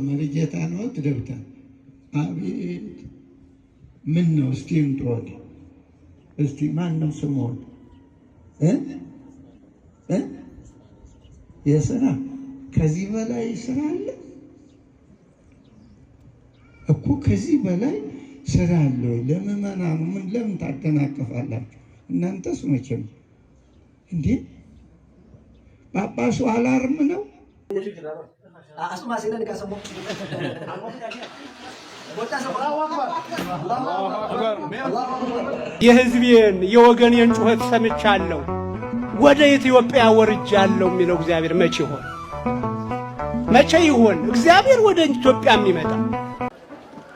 መሪጌታ ነው ትደብታ አቤት ምን ነው እስቲ እንጦል እስቲ ማን ነው ስሞን የሥራ ከዚህ በላይ ስራ አለ እኮ ከዚህ በላይ ስራ አለ ለምእመናኑ ምን ለምን ታደናቀፋላችሁ እናንተስ መቼም እንዴ ጳጳሱ አላርም ነው የህዝቤን የወገኔን ጩኸት ሰምቻለሁ ወደ ኢትዮጵያ ወርጃለሁ የሚለው እግዚአብሔር መቼ ይሆን እግዚአብሔር ወደ ኢትዮጵያ የሚመጣ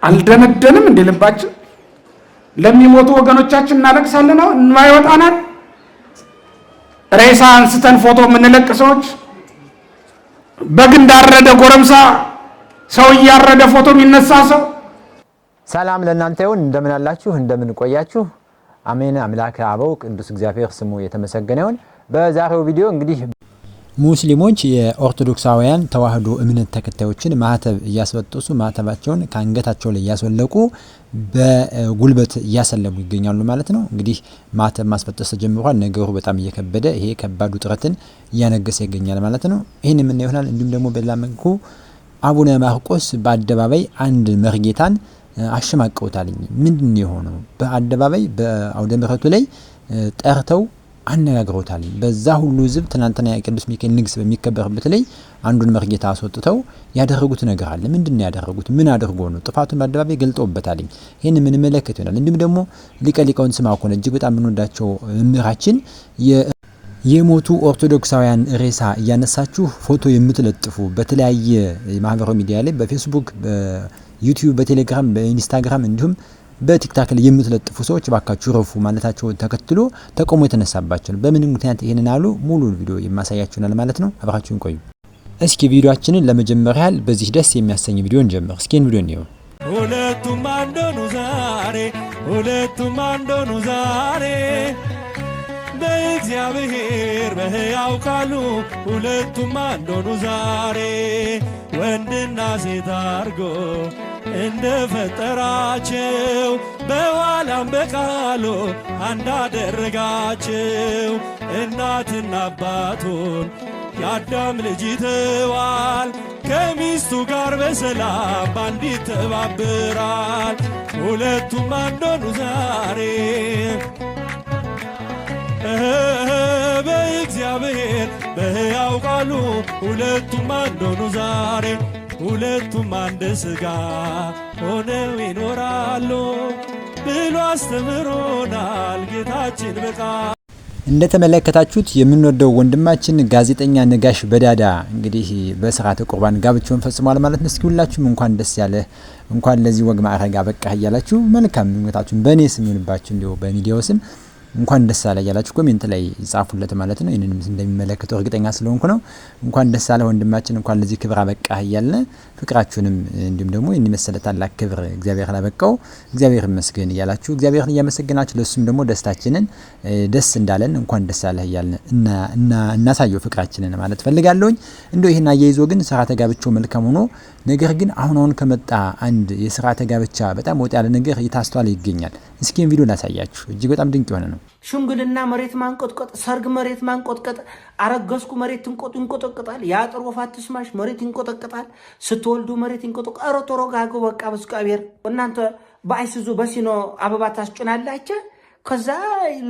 አልደነደንም እንደ ልባችን ለሚሞቱ ወገኖቻችን እናለቅሳለን ነው እንማይወጣናል ሬሳ አንስተን ፎቶ የምንለቅ ሰዎች በግ እንዳረደ ጎረምሳ ሰው ያረደ ፎቶ የሚነሳ ሰው ሰላም ለእናንተ ይሁን እንደምን አላችሁ እንደምን ቆያችሁ አሜን አምላከ አበው ቅዱስ እግዚአብሔር ስሙ የተመሰገነ ይሁን በዛሬው ቪዲዮ እንግዲህ ሙስሊሞች የኦርቶዶክሳውያን ተዋህዶ እምነት ተከታዮችን ማህተብ እያስበጠሱ ማህተባቸውን ካንገታቸው ላይ ያስወለቁ በጉልበት እያሰለሙ ይገኛሉ ማለት ነው እንግዲህ ማህተብ ማስበጠስ ጀምሯል ነገሩ በጣም እየከበደ ይሄ ከባዱ ጥረትን ያነገሰ ይገኛል ማለት ነው ይሄን ምን ይሆናል እንዲሁም ደግሞ በሌላ መልኩ አቡነ ማርቆስ በአደባባይ አንድ መርጌታን አሽማቀውታል ምንድነው የሆነው በአደባባይ በአውደ ምሕረቱ ላይ ጠርተው አነጋግሮታል በዛ ሁሉ ህዝብ ትናንትና የቅዱስ ሚካኤል ንግስ በሚከበርበት ላይ አንዱን መርጌታ አስወጥተው ያደረጉት ነገር አለ ምንድነው ያደረጉት ምን አድርጎ ነው ጥፋቱን በአደባባይ ገልጠውበታል ይሄን ምን መለከት ይሆናል እንዲሁም ደግሞ ሊቀሊቃውን ስማኮነ እጅግ በጣም ምንወዳቸው መምህራችን የሞቱ ኦርቶዶክሳውያን ሬሳ እያነሳችሁ ፎቶ የምትለጥፉ በተለያየ ማህበራዊ ሚዲያ ላይ በፌስቡክ በዩቲዩብ በቴሌግራም በኢንስታግራም እንዲሁም በቲክታክ ላይ የምትለጥፉ ሰዎች ባካችሁ ረፉ ማለታቸው ተከትሎ ተቆሞ የተነሳባቸው በምን ምክንያት ይሄንን አሉ ሙሉ ቪዲዮ የማሳያችሁናል ማለት ነው አብራችሁን ቆዩ እስኪ ቪዲዮአችንን ለመጀመር ያህል በዚህ ደስ የሚያሰኝ ቪዲዮ እንጀምር እስኪ ቪዲዮ ነው ሁለቱም አንዶኑ ዛሬ በእግዚአብሔር በሕያው ቃሉ ሁለቱም አንዶኑ ዛሬ ወንድና ሴት አርጎ እንደፈጠራቸው በኋላም በቃሉ አንድ አደረጋቸው እናትና አባቱን የአዳም ልጅ ይተዋል ከሚስቱ ጋር በሰላም ባንድ ይተባበራል ሁለቱም አንዶኑ ዛሬ በእግዚአብሔር በሕያው ቃሉ ሁለቱም አንዶኑ ዛሬ ሁለቱም አንድ ሥጋ ሆነው ይኖራሉ ብሎ አስተምሮናል ጌታችን በቃ እንደተመለከታችሁት የምንወደው ወንድማችን ጋዜጠኛ ነጋሽ በዳዳ እንግዲህ በሥርዓተ ቁርባን ጋብቻውን ፈጽሟል ማለት ነው እስኪ ሁላችሁም እንኳን ደስ ያለ እንኳን ለዚህ ወግ ማዕረግ አበቃህ እያላችሁ መልካም ምኞታችሁን በእኔ ስም ይሁንባችሁ እንዲሁ በሚዲያው ስም እንኳን ደስ አለ ያላችሁ ኮሜንት ላይ ጻፉለት ማለት ነው ይሄንን እንደሚመለከተው እርግጠኛ ስለሆንኩ ነው እንኳን ደስ አለ ወንድማችን እንኳን ለዚህ ክብር አበቃህ እያልን ፍቅራችሁንም እንዲሁም ደግሞ እንመሰለ ታላቅ ክብር እግዚአብሔር ላበቃው እግዚአብሔር ይመስገን እያላችሁ እግዚአብሔርን እያመሰገናችሁ ለሱም ደግሞ ደስታችንን ደስ እንዳለን እንኳን ደስ አለ እያልን እናሳየው ፍቅራችንን ማለት ፈልጋለሁኝ እንደው ይሄን አያይዞ ግን ሥርዓተ ጋብቻው መልካም ሆኖ ነገር ግን አሁን ከመጣ አንድ የሥርዓተ ጋብቻ በጣም ወጥ ያለ ነገር እየታስተዋለ ይገኛል እስኪ ቪዲዮ ላሳያችሁ እጅግ በጣም ድንቅ የሆነ ነው ሽምግልና መሬት ማንቆጥቆጥ ሰርግ መሬት ማንቆጥቀጥ አረገዝኩ መሬት እንቆጥቆጣል ያጥር ወፋት ስማሽ መሬት እንቆጠቀጣል ስትወልዱ መሬት እንቆጥቆ አሮቶሮ ጋጎ በቃ በስቃብር እናንተ በአይሱዙ በሲኖ አበባ ታስጭናላችሁ ከዛ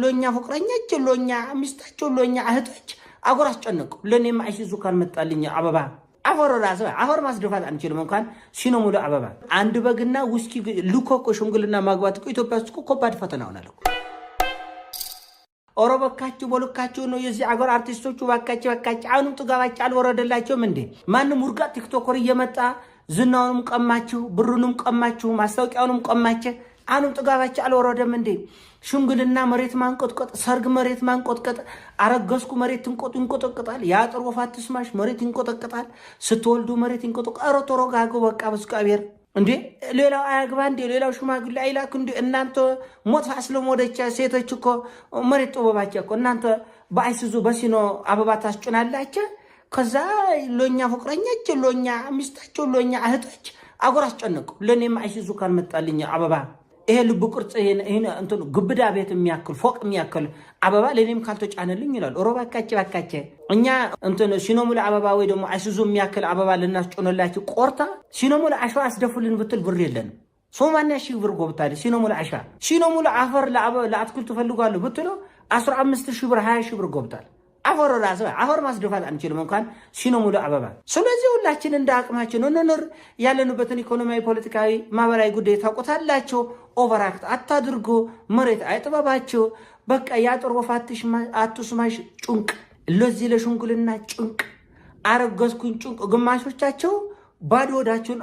ሎኛ ፍቅረኛች ሎኛ ሚስታቸው ሎኛ እህቶች አጎር አስጨነቁ ለኔም አይሱዙ ካልመጣልኝ አበባ አፈሮራስ አፈር ማስደፋት አንችልም እንኳን ሲኖ ሙሉ አበባ አንድ በግና ውስኪ ልኮኮ ሽምግልና ማግባት እኮ ኢትዮጵያ ውስጥ እኮ ከባድ ፈተና ሆናል ኦሮበካችሁ ቦልካችሁ ነው የዚህ አገር አርቲስቶቹ ባካችሁ አሁንም ጥጋባችሁ አልወረደላችሁም እንዴ ማንም ሙርጋ ቲክቶከር እየመጣ ዝናውንም ቀማችሁ ብሩንም ቀማችሁ ማስታወቂያውንም ቀማችሁ አሁንም ጥጋባችሁ አልወረደም እንዴ ሽምግልና መሬት ማንቆጥቆጥ ሰርግ መሬት ማንቆጥቀጥ አረገዝኩ መሬት እንቆጥቆጣል ያጥር ወፋት ስማሽ መሬት እንቆጠቀጣል ስትወልዱ መሬት እንቆጥቆ አሮቶሮ ጋጎ በቃ በስቃብር እንዴ ሌላው አያግባ እንዴ ሌላው ሽማግሌ አይላክ እንዴ እናንተ ሞት አስለም ወደቻ ሴቶች እኮ መሬት ጥበባቸው እኮ እናንተ በአይሱዙ በሲኖ አበባ ታስጭናላችሁ ከዛ ሎኛ ፍቅረኛች ሎኛ ሚስታቸው ሎኛ እህቶች አጎር አስጨነቁ። ለኔም አይሲዙ ካልመጣልኝ አበባ ይሄ ልብ ቅርጽ ይሄን እንትን ግብዳ ቤት የሚያክል ፎቅ የሚያክል አበባ ለኔም ካልተጫነልኝ ይላል። ባካቸ እኛ እንትን ሲኖሙላ አበባ ወይ ደግሞ አይሲዙ የሚያክል አበባ ልናስጨነላችሁ ቆርታ ሲኖሙላ አሸዋ አስደፉልን ብትል ብር የለንም። 80 ሺህ ብር ጎብታለ ሲኖሙላ አሸዋ ሲኖሙላ አፈር ለአትክልት ፈልጓለሁ ብትሉ 15 ሺህ ብር 20 ሺህ ብር ጎብታል። አፈር ራስ አፈር ማስደፋት አንችልም እንኳን ሲኖሙላ አበባ። ስለዚህ ሁላችን እንደ አቅማችን እንኖር። ያለንበትን ኢኮኖሚያዊ፣ ፖለቲካዊ፣ ማህበራዊ ጉዳይ ታውቁታላችሁ። ኦቨራክት አታድርጉ። መሬት አይጥበባችሁ። በቃ ያጥር ወፋትሽ አትስማሽ ጭንቅ ለዚህ ለሽንጉልና ጭንቅ አረገዝኩኝ ጭንቅ ግማሾቻቸው ባዶ ሆዳችሁን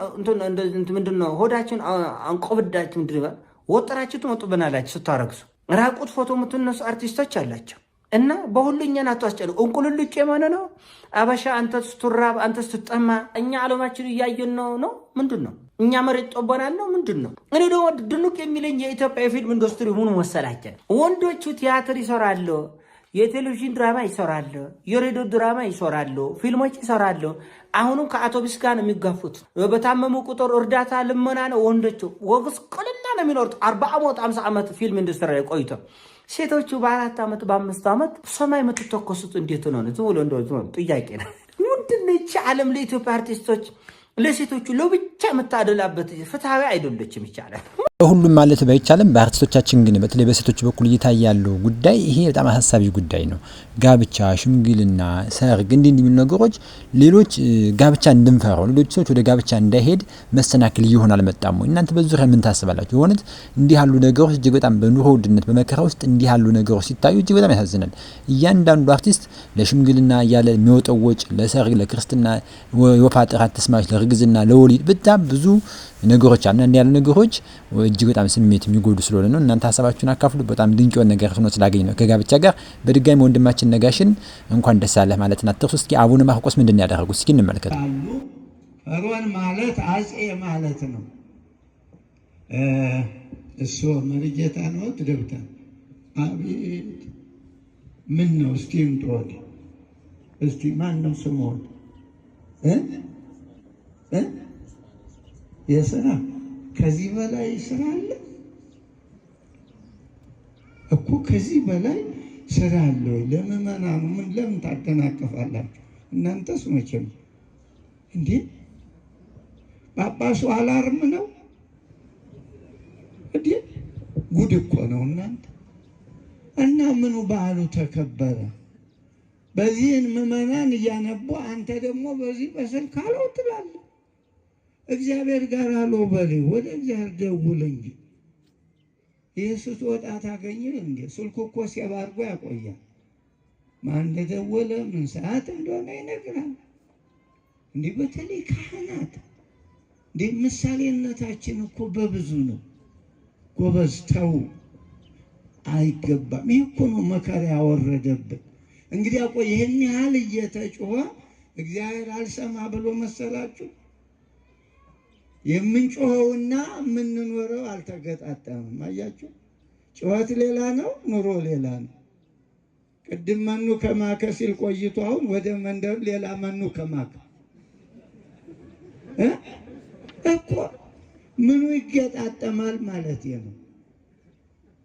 ምንድነው ሆዳችሁን አንቆብዳችሁ ምንድነው ወጥራችሁ ትመጡብናላችሁ። ስታረግሱ ራቁት ፎቶ የምትነሱ አርቲስቶች አላቸው እና በሁሉኛን አትዋስጨሉ። እንቁልልጭ የማነ ነው አበሻ አንተ ስትራብ አንተ ስትጠማ እኛ ዓለማችን እያየን ነው ምንድነው እኛ መሬት ጦበናል ነው ምንድነው? እኔ ደግሞ ድንቅ የሚለኝ የኢትዮጵያ የፊልም ኢንዱስትሪ ሆኖ መሰላቸው። ወንዶቹ ቲያትር ይሰራሉ፣ የቴሌቪዥን ድራማ ይሰራሉ፣ የሬዲዮ ድራማ ይሰራሉ፣ ፊልሞች ይሰራሉ። አሁንም ከአውቶቡስ ጋር ነው የሚጋፉት። በታመሙ ቁጥር እርዳታ ልመና ነው። ወንዶቹ ወግስቁልና ነው የሚኖሩት። 40 ዓመት 50 ዓመት ፊልም ኢንዱስትሪ ላይ ቆይቶ ሴቶቹ በ4 ዓመት በ5 ዓመት ሰማይ የምትተኮሱት እንዴት ነው? ዝም ብሎ እንደው ጥያቄ ነው። ምንድነው ይቺ ዓለም ለኢትዮጵያ አርቲስቶች ለሴቶቹ ለብቻ የምታደላበት ፍትሃዊ አይደለችም ይቻላል። ሁሉም ማለት ባይቻልም በአርቲስቶቻችን ግን በተለይ በሴቶች በኩል እየታየ ያለው ጉዳይ ይሄ በጣም አሳሳቢ ጉዳይ ነው። ጋብቻ፣ ሽምግልና፣ ሰርግ እንዲህ የሚሉ ነገሮች ሌሎች ጋብቻ እንድንፈራው ሌሎች ሰዎች ወደ ጋብቻ እንዳይሄድ መሰናክል ይሆን አልመጣም ወይ? እናንተ በዙሪያ ምን ታስባላችሁ? የሆነት እንዲህ ያሉ ነገሮች እጅግ በጣም በኑሮ ውድነት በመከራ ውስጥ እንዲህ ያሉ ነገሮች ሲታዩ እጅግ በጣም ያሳዝናል። እያንዳንዱ አርቲስት ለሽምግልና እያለ የሚወጣው ወጪ፣ ለሰርግ፣ ለክርስትና፣ ወፋ ጥራት ተስማች፣ ለርግዝና፣ ለወሊድ በጣም ብዙ ነገሮች አሉ። እንዲህ ያሉ ነገሮች እጅግ በጣም ስሜት የሚጎዱ ስለሆነ ነው። እናንተ ሀሳባችሁን አካፍሉ። በጣም ድንቅ የሆነ ነገር ሆኖ ስላገኝ ነው ከጋብቻ ጋር። በድጋሚ ወንድማችን ነጋሽን እንኳን ደስ አለህ ማለት አትርሱ። እስኪ አቡነ ማርቆስ ምንድን ነው ያደረጉት? እስኪ እንመልከት። ፈርዖን ማለት አጼ ማለት ነው። እሱ መሪጌታ ነው ትደብታ አቤት ምን ነው እስቲ እንጦድ እስቲ ማን ነው ስሞን የስራ ከዚህ በላይ ስራ አለ እኮ ከዚህ በላይ ስራ አለ። ለምእመናኑ ምን ለምን ታደናቀፋላችሁ? እናንተስ መቼም እንዴ ጳጳሱ አላርም ነው እንዴ? ጉድ እኮ ነው እናንተ። እና ምኑ በዓሉ ተከበረ። በዚህን ምእመናን እያነቡ አንተ ደግሞ በዚህ በስልክ አለው ትላለህ። እግዚአብሔር ጋር አለው በል ወደ እግዚአብሔር ደውል እንጂ ይህ ስትወጣ ታገኝል እንዴ? ስልኩ እኮ ሴቭ አድርጎ ያቆያል። ማን እንደደወለ ምን ሰዓት እንደሆነ ይነግራል። እንዲህ በተለይ ካህናት እንዴ ምሳሌነታችን እኮ በብዙ ነው። ጎበዝ ተው አይገባም። ይህ እኮ ነው መከራ ያወረደብን። እንግዲህ አቆ ይህን ያህል እየተጮኸ እግዚአብሔር አልሰማ ብሎ መሰላችሁ? የምንጮኸውና የምንኖረው አልተገጣጠምም። አያችሁ፣ ጩኸት ሌላ ነው፣ ኑሮ ሌላ ነው። ቅድም መኑ ከማከ ሲል ቆይቶ አሁን ወደ መንደር ሌላ መኑ ከማከ እኮ ምኑ ይገጣጠማል ማለት ነው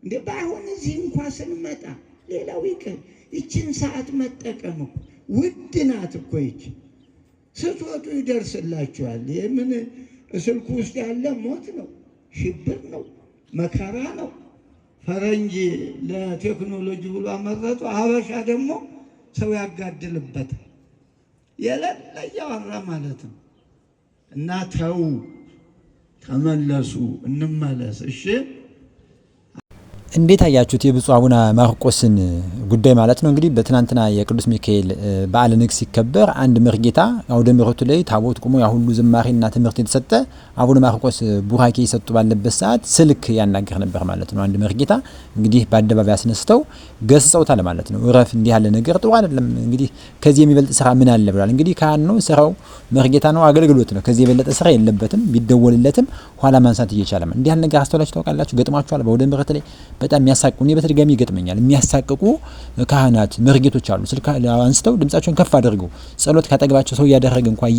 እንዴ? ባይሆን እዚህ እንኳን ስንመጣ ሌላው ይቅር፣ ይችን ሰዓት መጠቀም እኮ ውድ ናት እኮ። ይች ስትወጡ ይደርስላችኋል። የምን ስልኩ ውስጥ ያለ ሞት ነው፣ ሽብር ነው፣ መከራ ነው። ፈረንጅ ለቴክኖሎጂ ብሎ አመረጡ። ሀበሻ ደግሞ ሰው ያጋድልበታል። የሌለ እያወራ ማለት ነው። እና ተው፣ ተመለሱ፣ እንመለስ። እሺ እንዴት አያችሁት የብፁዕ አቡነ ማርቆስን ጉዳይ ማለት ነው? እንግዲህ በትናንትና የቅዱስ ሚካኤል በዓለ ንግስ ሲከበር አንድ መርጌታ አውደ ምሕረቱ ላይ ታቦት ቆሞ ያ ሁሉ ዝማሬና ትምህርት የተሰጠ አቡነ ማርቆስ ቡራኬ ይሰጡ ባለበት ሰዓት ስልክ ያናገር ነበር ማለት ነው። አንድ መርጌታ እንግዲህ በአደባባይ አስነስተው ገስጸውታል ማለት ነው። እረፍ፣ እንዲህ ያለ ነገር ጥሩ አይደለም፣ እንግዲህ ከዚህ የሚበልጥ ስራ ምን አለ ብሏል። እንግዲህ ካህን ነው፣ ስራው መርጌታ ነው፣ አገልግሎት ነው። ከዚህ የበለጠ ስራ የለበትም። ቢደወልለትም ኋላ ማንሳት እየቻለ ነው። እንዲህ ያለ ነገር አስተውላችሁ ታውቃላችሁ? ገጥሟችኋል? በወደ ምረት ላይ በጣም የሚያሳቅቁ እኔ በተደጋጋሚ ይገጥመኛል። የሚያሳቅቁ ካህናት መርጌቶች አሉ። ስልክ አንስተው ድምጻቸውን ከፍ አድርገው ጸሎት ካጠገባቸው ሰው እያደረገ እንኳን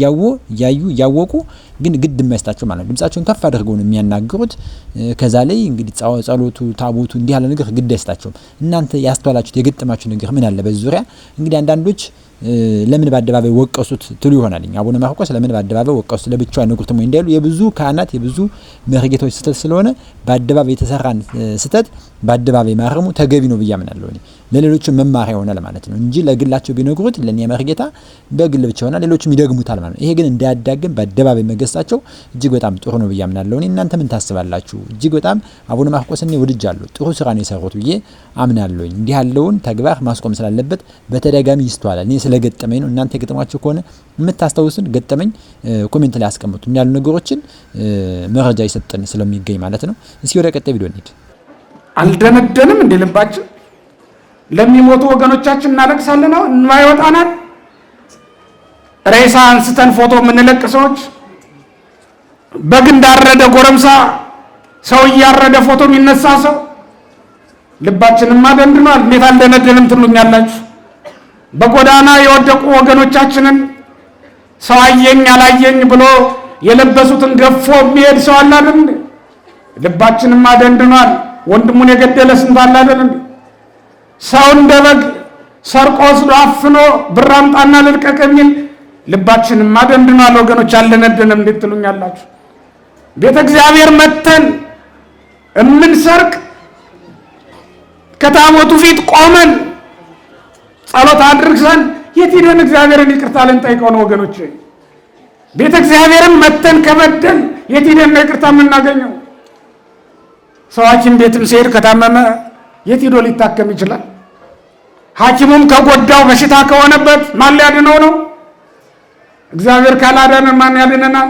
እያወቁ ግን ግድ የማይስጣቸው ማለት ነው። ድምጻቸውን ከፍ አድርገው ነው የሚያናግሩት። ከዛ ላይ እንግዲህ ጸሎቱ ታቦቱ እንዲህ ያለ ነገር ግድ አይስጣቸውም። እናንተ ያስተዋላችሁት የገጠማችሁ ነገር ምን አለ በዚህ ዙሪያ? እንግዲህ አንዳንዶች ለምን በአደባባይ ወቀሱት ትሉ ይሆናል። አቡነ ማርቆስ ለምን በአደባባይ ወቀሱት ለብቻው ንጉርትም እንዳይሉ የብዙ ካህናት የብዙ መርጌቶች ስተት ስለሆነ በአደባባይ የተሰራን ስተት በአደባባይ ማረሙ ተገቢ ነው ብዬ አምናለሁ። ለሌሎች መማሪያ ይሆናል ማለት ነው እንጂ ለግላቸው ቢነግሩት ለኛ መርጌታ በግል ብቻ ሆና ሌሎችም ይደግሙታል ማለት ነው። ይሄ ግን እንዳያዳግም በአደባባይ መገሳቸው እጅግ በጣም ጥሩ ነው ብዬ አምናለሁ። እናንተ ምን ታስባላችሁ? እጅግ በጣም አቡነ ማርቆስ እኔ ወድጃለሁ። ጥሩ ስራ ነው የሰሩት ብዬ አምናለሁ። እንዲህ ያለውን ተግባር ማስቆም ስላለበት በተደጋጋሚ ይስተዋላል። እኔ ስለገጠመኝ ነው። እናንተ ገጠማችሁ ከሆነ የምታስታውሱን ገጠመኝ ኮሜንት ላይ አስቀምጡ። ያሉ ነገሮችን መረጃ ይሰጠን ስለሚገኝ ማለት ነው። እስኪ ወደ ቀጣይ ቪዲዮ እንሂድ። አልደነደንም እንደ ልባችን ለሚሞቱ ወገኖቻችን እናለቅሳለን። እንባ ይወጣናል። ሬሳ አንስተን ፎቶ የምንለቅ ሰዎች፣ በግ እንዳረደ ጎረምሳ ሰው እያረደ ፎቶ የሚነሳ ሰው ልባችንማ ደንድኗል። እንዴት አልደነደንም ትሉኛላችሁ? በጎዳና የወደቁ ወገኖቻችንን ሰው አየኝ አላየኝ ብሎ የለበሱትን ገፎ የሚሄድ ሰው አለ አይደል? ልባችንማ ደንድኗል። ወንድሙን የገደለ ስንት አለ አይደል? ሰው እንደ በግ ሰርቆ ወስዶ አፍኖ ብር አምጣና ልልቀቅ የሚል ልባችንማ ደንድኗል። ወገኖች አልደነደንም እንዴት ትሉኛላችሁ? ቤተ እግዚአብሔር መተን እምንሰርቅ ከታቦቱ ፊት ቆመን ጸሎት አድርገን የት ሄደን እግዚአብሔርን ይቅርታ ልንጠይቀው ነው? ወገኖች ቤተ እግዚአብሔርን መተን ከበደል የት ሄደን ነው ይቅርታ የምናገኘው? ሰው ሐኪም ቤትም ሲሄድ ከታመመ የት ሄዶ ሊታከም ይችላል? ሐኪሙም ከጎዳው በሽታ ከሆነበት ማን ሊያድነው ነው? እግዚአብሔር ካላዳነን ማን ያድነናል?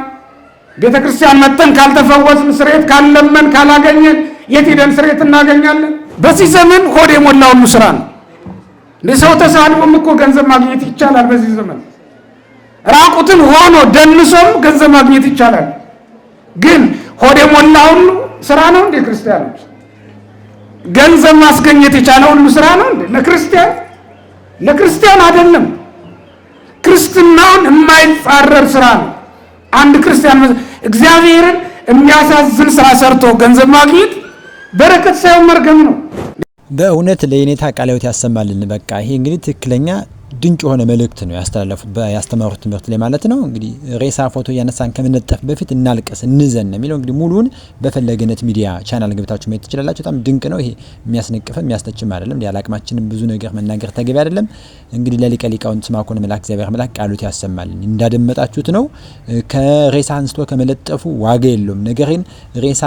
ቤተ ክርስቲያን መተን ካልተፈወስን፣ ስርየት ካልለመን ካላገኘን የት ሄደን ስርየት እናገኛለን? በዚህ ዘመን ሆድ የሞላው ሁሉ ስራ ነው። ለሰው ተሳድቦም እኮ ገንዘብ ማግኘት ይቻላል። በዚህ ዘመን ራቁትን ሆኖ ደንሶም ገንዘብ ማግኘት ይቻላል። ግን ሆድ የሞላው ሁሉ ስራ ነው እንዴ? ክርስቲያኖች ገንዘብ ማስገኘት የቻለው ሁሉ ስራ ነው እንዴ? ለክርስቲያን አይደለም። ክርስትናውን የማይጻረር ስራ ነው። አንድ ክርስቲያን እግዚአብሔርን የሚያሳዝን ስራ ሰርቶ ገንዘብ ማግኘት በረከት ሳይሆን መርገም ነው። በእውነት ለየኔታ ቃለ ሕይወት ያሰማልን። በቃ ይሄ እንግዲህ ትክክለኛ ድንቅ የሆነ መልእክት ነው ያስተላለፉት ያስተማሩት ትምህርት ላይ ማለት ነው። እንግዲህ ሬሳ ፎቶ እያነሳን ከመነጠፍ በፊት እናልቀስ እንዘን የሚለው እንግዲህ ሙሉውን በፈለገነት ሚዲያ ቻናል ገብታችሁ ማየት ትችላላችሁ። በጣም ድንቅ ነው። ይሄ የሚያስነቅፍም የሚያስተችም አይደለም። ያለ አቅማችንም ብዙ ነገር መናገር ተገቢ አይደለም። እንግዲህ ለሊቀ ሊቃውንት ስምዐኮን መልአክ እግዚአብሔር መልአክ ቃለ ሕይወት ያሰማልን። እንዳደመጣችሁት ነው። ከሬሳ አንስቶ ከመለጠፉ ዋጋ የለውም። ነገር ግን ሬሳ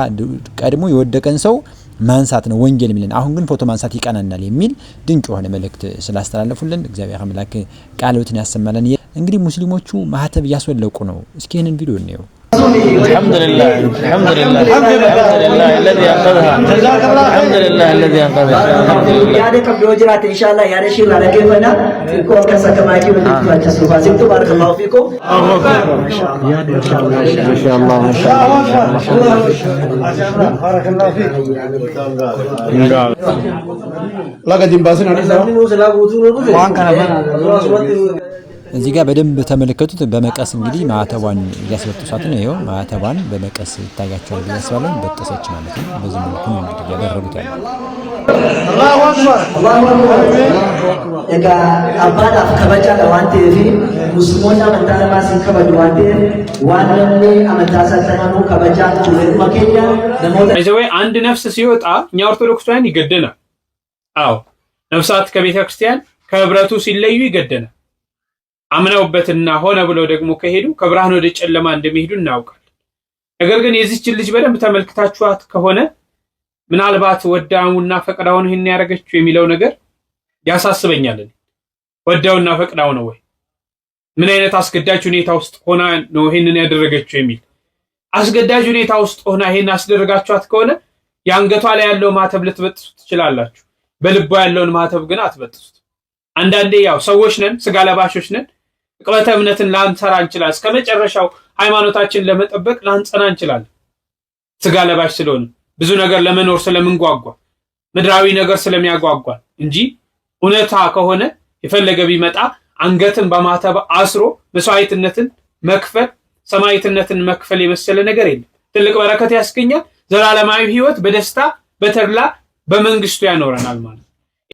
ቀድሞ የወደቀን ሰው ማንሳት ነው ወንጌል የሚልን። አሁን ግን ፎቶ ማንሳት ይቀናናል የሚል ድንቅ የሆነ መልእክት ስላስተላለፉልን እግዚአብሔር አምላክ ቃለ ሕይወትን ያሰማልን። እንግዲህ ሙስሊሞቹ ማህተብ እያስወለቁ ነው። እስኪ ይህንን ቪዲዮ እንየው። الحمد لله الحمد لله الحمد لله الذي انقذها الحمد لله الذي انقذها याद कब योजनात इंशाल्लाह याद शील लगे बना को कसकमा की बंदी अच्छा सुबह से तो बारक अल्लाह फीको याद इंशाल्लाह ما شاء الله ما شاء الله بارك الله فيك لقد جنباسنا እዚህ ጋር በደንብ ተመለከቱት። በመቀስ እንግዲህ ማዕተቧን እያስበጠሷት ነው። ይሄው ማዕተቧን በመቀስ ይታያቸዋል ብዬ አስባለሁ። በጠሰች ማለት ነው። በዚህ መልኩ ነው እንግዲህ ያደረጉት ያለው። አላሁ አክበር አላሁ አክበር እጋ አባዳ ከበጃ ለዋንቴ ፊ ሙስሊሞና መንታለማ ሲከበዱ ዋንቴ ዋንኔ አመታሰተናኑ ከበጃ ቱለት መከኛ ለሞተ አይዘው አንድ ነፍስ ሲወጣ እኛ ኦርቶዶክሳውያን ይገደናል። አዎ ነፍሳት ከቤተ ክርስቲያን ከህብረቱ ሲለዩ ይገደናል። አምነውበትና ሆነ ብለው ደግሞ ከሄዱ ከብርሃን ወደ ጨለማ እንደሚሄዱ እናውቃለን። ነገር ግን የዚህችን ልጅ በደንብ ተመልክታችኋት ከሆነ ምናልባት ወዳውና ፈቅዳውን ይሄን ያደረገችው የሚለው ነገር ያሳስበኛል። ወዳውና ፈቅዳው ነው ወይ? ምን አይነት አስገዳጅ ሁኔታ ውስጥ ሆና ነው ይሄንን ያደረገችው የሚል አስገዳጅ ሁኔታ ውስጥ ሆና ይሄን አስደረጋችኋት ከሆነ ያንገቷ ላይ ያለው ማተብ ልትበጥሱት ትችላላችሁ። በልቧ ያለውን ማተብ ግን አትበጥሱት። አንዳንዴ ያው ሰዎች ነን፣ ስጋ ለባሾች ነን። ቅበተ እምነትን ላንሰራ እንችላለን። እስከመጨረሻው ሃይማኖታችን ለመጠበቅ ላንጸና እንችላለን። ስጋ ለባሽ ስለሆነ ብዙ ነገር ለመኖር ስለምንጓጓ ምድራዊ ነገር ስለሚያጓጓ እንጂ እውነታ ከሆነ የፈለገ ቢመጣ አንገትን በማተብ አስሮ መስዋዕትነትን መክፈል ሰማዕትነትን መክፈል የመሰለ ነገር የለም። ትልቅ በረከት ያስገኛል። ዘላለማዊ ህይወት በደስታ በተድላ በመንግስቱ ያኖረናል ማለት